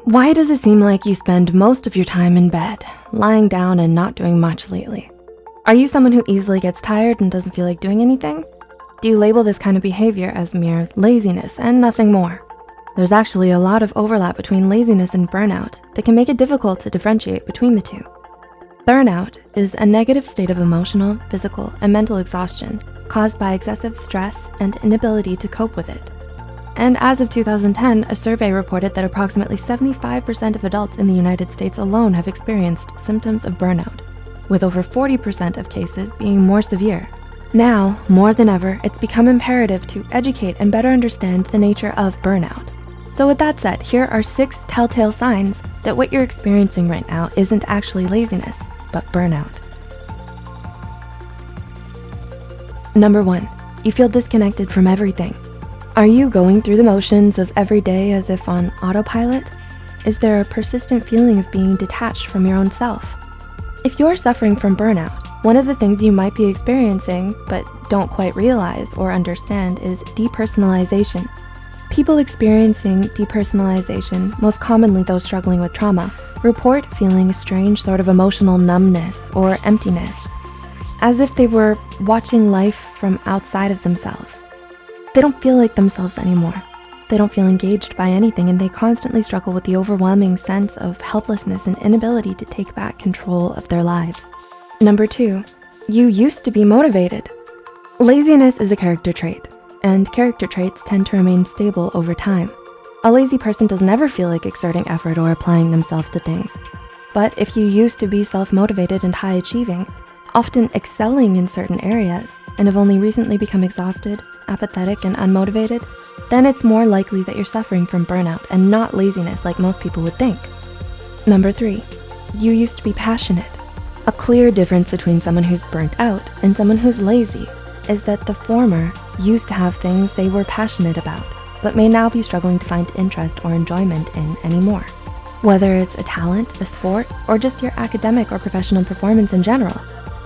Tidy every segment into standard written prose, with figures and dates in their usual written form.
Why does it seem like you spend most of your time in bed, lying down and not doing much lately? Are you someone who easily gets tired and doesn't feel like doing anything? Do you label this kind of behavior as mere laziness and nothing more? There's actually a lot of overlap between laziness and burnout that can make it difficult to differentiate between the two. Burnout is a negative state of emotional, physical, and mental exhaustion caused by excessive stress and inability to cope with it. And as of 2010, a survey reported that approximately 75% of adults in the United States alone have experienced symptoms of burnout, with over 40% of cases being more severe. Now, more than ever, it's become imperative to educate and better understand the nature of burnout. So with that said, here are 6 telltale signs that what you're experiencing right now isn't actually laziness, but burnout. Number 1, you feel disconnected from everything. Are you going through the motions of every day as if on autopilot? Is there a persistent feeling of being detached from your own self? If you're suffering from burnout, one of the things you might be experiencing but don't quite realize or understand is depersonalization. People experiencing depersonalization, most commonly those struggling with trauma, report feeling a strange sort of emotional numbness or emptiness, as if they were watching life from outside of themselves. They don't feel like themselves anymore. They don't feel engaged by anything, and they constantly struggle with the overwhelming sense of helplessness and inability to take back control of their lives. Number 2, you used to be motivated. Laziness is a character trait, and character traits tend to remain stable over time. A lazy person doesn't ever feel like exerting effort or applying themselves to things. But if you used to be self-motivated and high achieving, often excelling in certain areas, and have only recently become exhausted, apathetic, and unmotivated, then it's more likely that you're suffering from burnout and not laziness like most people would think. Number 3, you used to be passionate. A clear difference between someone who's burnt out and someone who's lazy is that the former used to have things they were passionate about, but may now be struggling to find interest or enjoyment in anymore. Whether it's a talent, a sport, or just your academic or professional performance in general,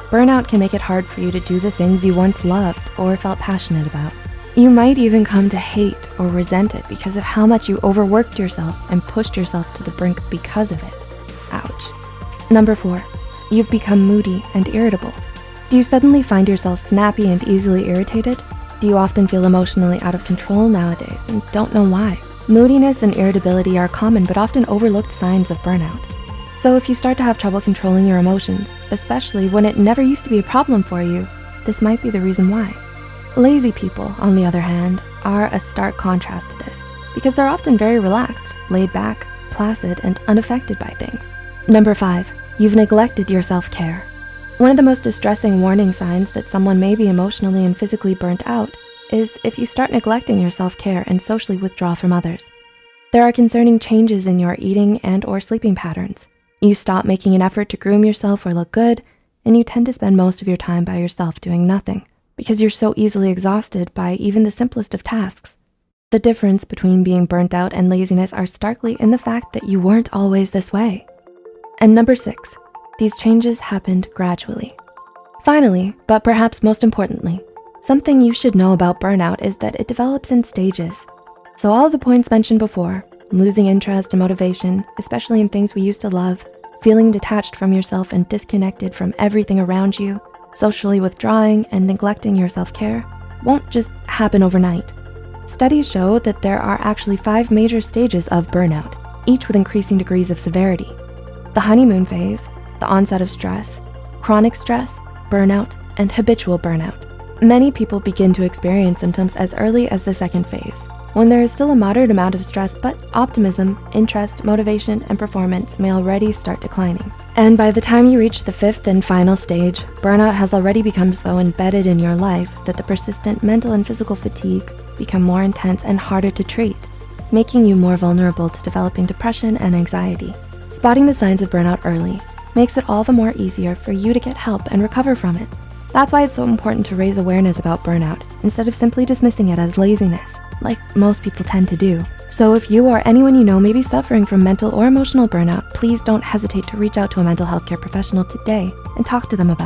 burnout can make it hard for you to do the things you once loved or felt passionate about. You might even come to hate or resent it because of how much you overworked yourself and pushed yourself to the brink because of it. Ouch. Number 4, you've become moody and irritable. Do you suddenly find yourself snappy and easily irritated? Do you often feel emotionally out of control nowadays and don't know why? Moodiness and irritability are common but often overlooked signs of burnout. So if you start to have trouble controlling your emotions, especially when it never used to be a problem for you, this might be the reason why. Lazy people, on the other hand, are a stark contrast to this because they're often very relaxed, laid back, placid, and unaffected by things. Number 5, you've neglected your self-care. One of the most distressing warning signs that someone may be emotionally and physically burnt out is if you start neglecting your self-care and socially withdraw from others. There are concerning changes in your eating and or sleeping patterns. You stop making an effort to groom yourself or look good, and you tend to spend most of your time by yourself doing nothing because you're so easily exhausted by even the simplest of tasks. The difference between being burnt out and laziness are starkly in the fact that you weren't always this way. And number 6, these changes happened gradually. Finally, but perhaps most importantly, something you should know about burnout is that it develops in stages. So all of the points mentioned before, losing interest and motivation, especially in things we used to love, feeling detached from yourself and disconnected from everything around you, socially withdrawing and neglecting your self-care, won't just happen overnight. Studies show that there are actually 5 major stages of burnout, each with increasing degrees of severity. The honeymoon phase, the onset of stress, chronic stress, burnout, and habitual burnout. Many people begin to experience symptoms as early as the 2nd phase, when there is still a moderate amount of stress, but optimism, interest, motivation, and performance may already start declining. And by the time you reach the 5th and final stage, burnout has already become so embedded in your life that the persistent mental and physical fatigue become more intense and harder to treat, making you more vulnerable to developing depression and anxiety. Spotting the signs of burnout early makes it all the more easier for you to get help and recover from it. That's why it's so important to raise awareness about burnout instead of simply dismissing it as laziness, like most people tend to do. So if you or anyone you know may be suffering from mental or emotional burnout, please don't hesitate to reach out to a mental health care professional today and talk to them about it.